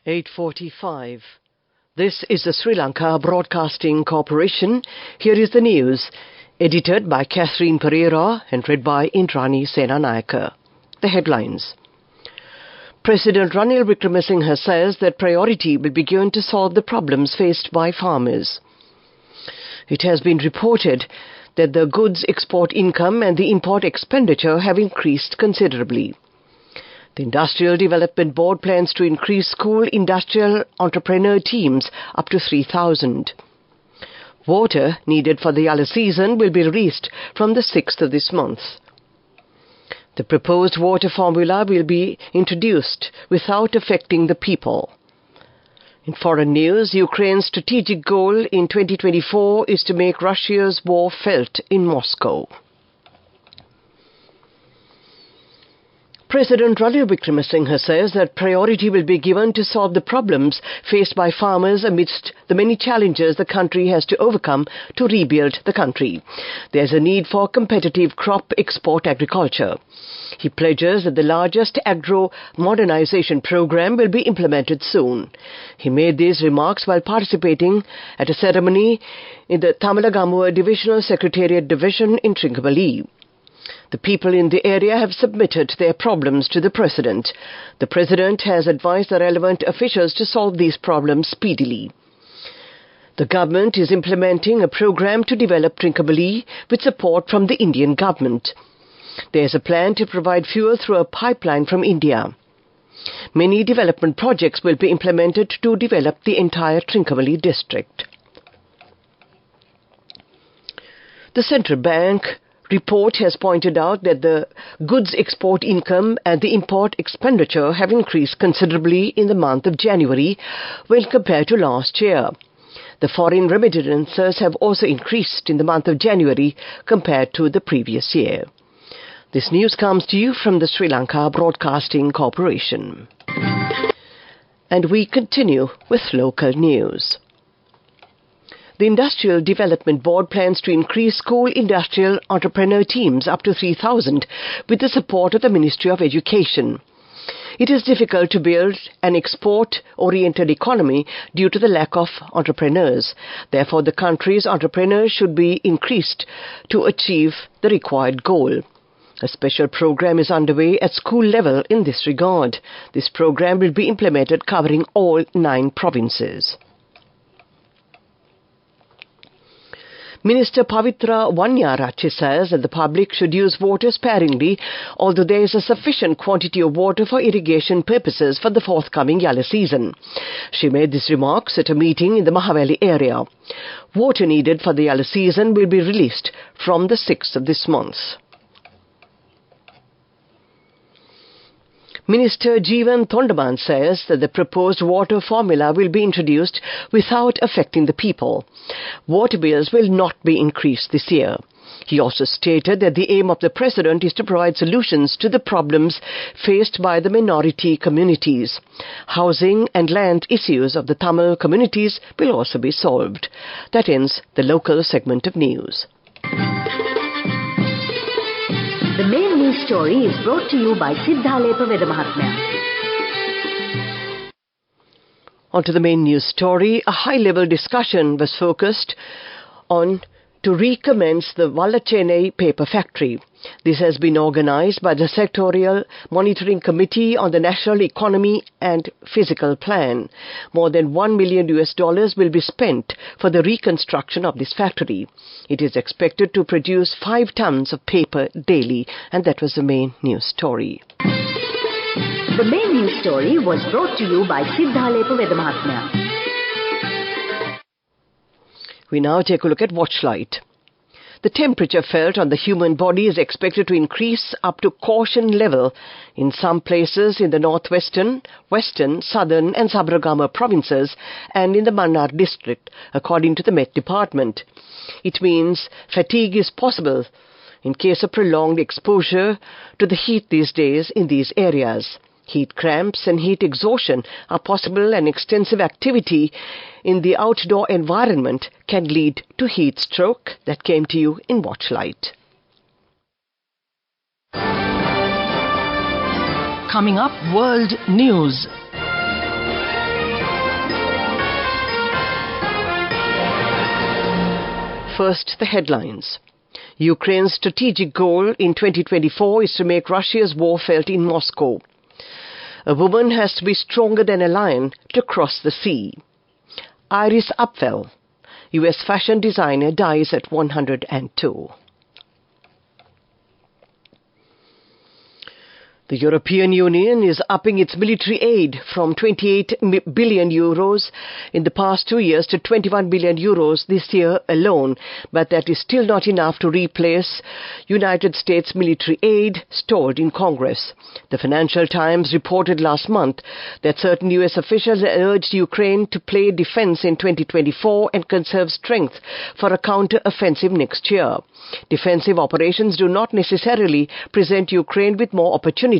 8:45. This is the Sri Lanka Broadcasting Corporation. Here is the news, edited by Catherine Pereira and read by Indrani Senanayake. The headlines. President Ranil Wickremesinghe says that priority will be given to solve the problems faced by farmers. It has been reported that the goods export income and the import expenditure have increased considerably. The Industrial Development Board plans to increase school industrial entrepreneur teams up to 3,000. Water needed for the Yala season will be released from the 6th of this month. The proposed water formula will be introduced without affecting the people. In foreign news, Ukraine's strategic goal in 2024 is to make Russia's war felt in Moscow. President Ranil Wickremesinghe says that priority will be given to solve the problems faced by farmers amidst the many challenges the country has to overcome to rebuild the country. There is a need for competitive crop export agriculture. He pledges that the largest agro-modernization program will be implemented soon. He made these remarks while participating at a ceremony in the Thamalagammuwa Divisional Secretariat Division in Trincomalee. The people in the area have submitted their problems to the President. The President has advised the relevant officials to solve these problems speedily. The government is implementing a program to develop Trincomalee with support from the Indian government. There is a plan to provide fuel through a pipeline from India. Many development projects will be implemented to develop the entire Trincomalee district. The Central Bank report has pointed out that the goods export income and the import expenditure have increased considerably in the month of January when compared to last year. The foreign remittances have also increased in the month of January compared to the previous year. This news comes to you from the Sri Lanka Broadcasting Corporation. And we continue with local news. The Industrial Development Board plans to increase school industrial entrepreneur teams up to 3,000 with the support of the Ministry of Education. It is difficult to build an export-oriented economy due to the lack of entrepreneurs. Therefore, the country's entrepreneurs should be increased to achieve the required goal. A special program is underway at school level in this regard. This program will be implemented covering all 9 provinces. Minister Pavitra Wanyarachi says that the public should use water sparingly, although there is a sufficient quantity of water for irrigation purposes for the forthcoming Yala season. She made these remarks at a meeting in the Mahaweli area. Water needed for the Yala season will be released from the 6th of this month. Minister Jeevan Thondaman says that the proposed water formula will be introduced without affecting the people. Water bills will not be increased this year. He also stated that the aim of the President is to provide solutions to the problems faced by the minority communities. Housing and land issues of the Tamil communities will also be solved. That ends the local segment of news. The main news story is brought to you by Sinhala Mahatmya. On to the main news story. A high-level discussion was focused on to recommence the Vallachennai paper factory. This has been organized by the Sectorial Monitoring Committee on the National Economy and Physical Plan. More than $1 million will be spent for the reconstruction of this factory. It is expected to produce 5 tons of paper daily, and that was the main news story. The main news story was brought to you by Sinhala Mahatmya. We now take a look at watchlight. The temperature felt on the human body is expected to increase up to caution level in some places in the northwestern, western, southern and Sabaragama provinces and in the Mannar district, according to the Met Department. It means fatigue is possible in case of prolonged exposure to the heat these days in these areas. Heat cramps and heat exhaustion are possible, and extensive activity in the outdoor environment can lead to heat stroke. That came to you in Watchlight. Coming up, World News. First, the headlines. Ukraine's strategic goal in 2024 is to make Russia's war felt in Moscow. A woman has to be stronger than a lion to cross the sea. Iris Apfel, US fashion designer, dies at 102. The European Union is upping its military aid from 28 billion euros in the past 2 years to 21 billion euros this year alone, but that is still not enough to replace United States military aid stored in Congress. The Financial Times reported last month that certain US officials urged Ukraine to play defense in 2024 and conserve strength for a counter-offensive next year. Defensive operations do not necessarily present Ukraine with more opportunities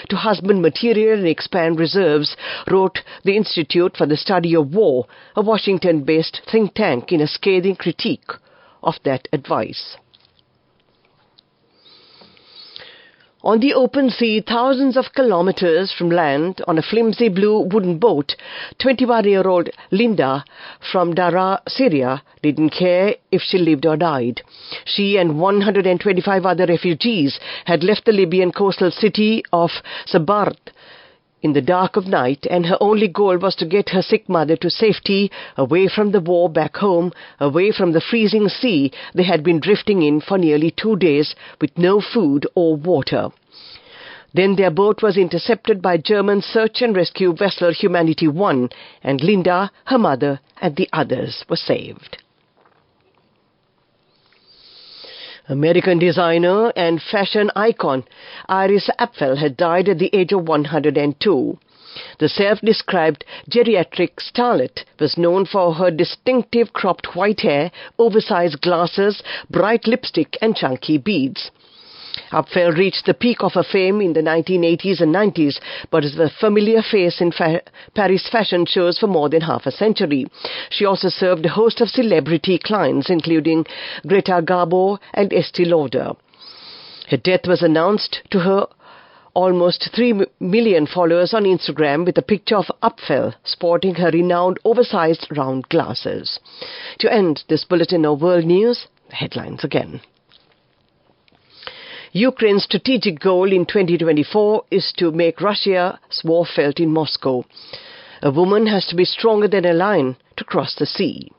to husband material and expand reserves, wrote the Institute for the Study of War, a Washington-based think tank, in a scathing critique of that advice. On the open sea, thousands of kilometers from land, on a flimsy blue wooden boat, 21-year-old Linda from Daraa, Syria, didn't care if she lived or died. She and 125 other refugees had left the Libyan coastal city of Sabart in the dark of night, and her only goal was to get her sick mother to safety, away from the war, back home, away from the freezing sea they had been drifting in for nearly 2 days with no food or water. Then their boat was intercepted by German search and rescue vessel Humanity 1, and Linda, her mother, and the others were saved. American designer and fashion icon Iris Apfel had died at the age of 102. The self-described geriatric starlet was known for her distinctive cropped white hair, oversized glasses, bright lipstick, and chunky beads. Apfel reached the peak of her fame in the 1980s and 90s, but is a familiar face in Paris fashion shows for more than half a century. She also served a host of celebrity clients, including Greta Garbo and Estee Lauder. Her death was announced to her almost 3 million followers on Instagram with a picture of Apfel sporting her renowned oversized round glasses. To end this bulletin of world news, the headlines again. Ukraine's strategic goal in 2024 is to make Russia's war felt in Moscow. A woman has to be stronger than a lion to cross the sea.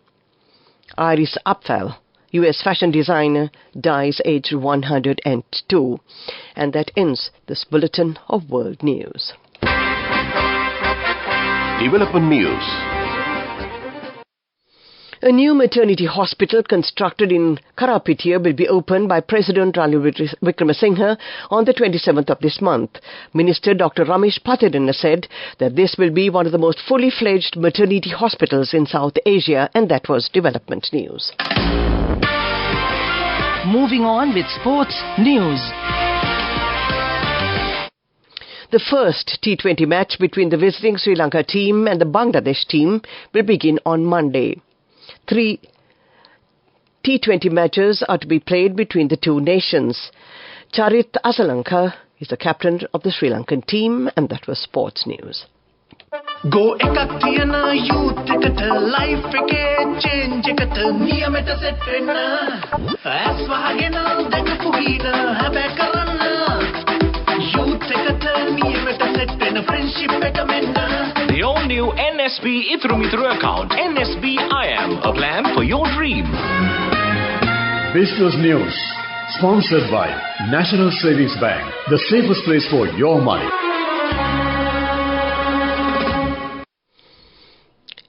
Iris Apfel, US fashion designer, dies aged 102. And that ends this bulletin of world news. Development news. A new maternity hospital constructed in Karapitia will be opened by President Ranil Wickremesinghe on the 27th of this month. Minister Dr. Ramesh Pattadena said that this will be one of the most fully fledged maternity hospitals in South Asia, and that was development news. Moving on with sports news. The first T20 match between the visiting Sri Lanka team and the Bangladesh team will begin on Monday. 3 T20 matches are to be played between the two nations. Charit Asalanka is the captain of the Sri Lankan team, and that was sports news. Go ekak tiyana youth eකට life එකේ change එකට නියමෙට set වෙන්න ඇස් වහගෙන දැකපු හීන හැබැයි කරන්න youth එකට නියමෙට set වෙන friendship එක මෙන්න. The all-new NSB Ithru Mithru account, NSB IAM, a plan for your dream. Business News, sponsored by National Savings Bank, the safest place for your money.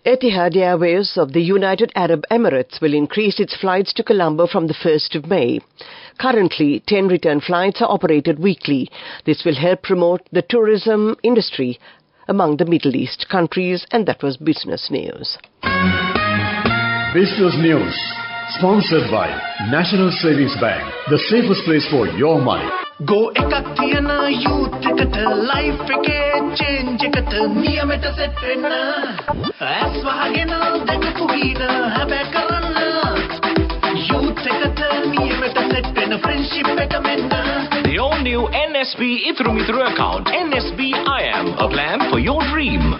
Etihad Airways of the United Arab Emirates will increase its flights to Colombo from the 1st of May. Currently, 10 return flights are operated weekly. This will help promote the tourism industry among the Middle East countries, and that was business news. Business News, sponsored by National Savings Bank, the safest place for your money. Go ekak tiyana youth එකට life එකේ change එකට නියමෙට set වෙන්න ඇස් වහගෙන දැකපු හීන හැබැයි කරන්න youth එකට නියමෙට set වෙන friendship එක මෙන්න. The all-new NSB Ithru Mithru account, NSB IAM, a plan for your dream.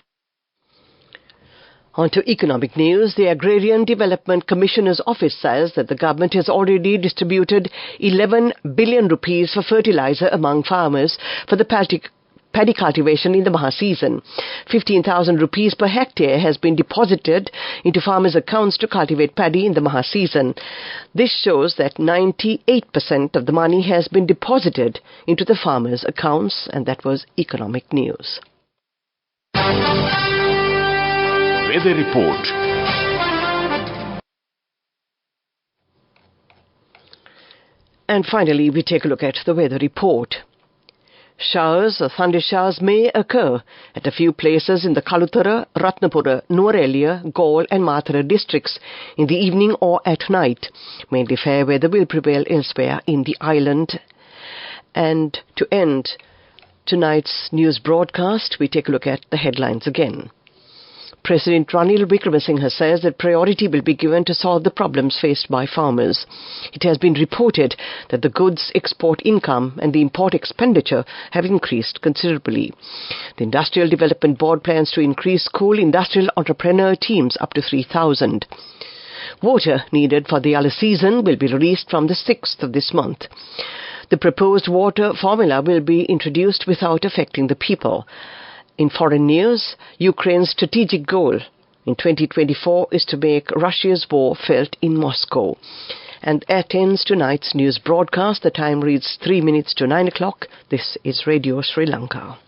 On to economic news. The Agrarian Development Commissioner's Office says that the government has already distributed 11 billion rupees for fertilizer among farmers for the paddy cultivation in the Maha season. 15,000 rupees per hectare has been deposited into farmers' accounts to cultivate paddy in the Maha season. This shows that 98% of the money has been deposited into the farmers' accounts, and that was economic news. Weather report. And finally, we take a look at the weather report. Showers or thunder showers may occur at a few places in the Kalutara, Ratnapura, Nuwara, Gaul and Mathura districts in the evening or at night. Mainly fair weather will prevail elsewhere in the island. And to end tonight's news broadcast, we take a look at the headlines again. President Ranil Wickremesinghe says that priority will be given to solve the problems faced by farmers. It has been reported that the goods export income and the import expenditure have increased considerably. The Industrial Development Board plans to increase school industrial entrepreneur teams up to 3,000. Water needed for the Yala season will be released from the 6th of this month. The proposed water formula will be introduced without affecting the people. In foreign news, Ukraine's strategic goal in 2024 is to make Russia's war felt in Moscow. And that ends tonight's news broadcast. The time reads 3 minutes to 9 o'clock. This is Radio Sri Lanka.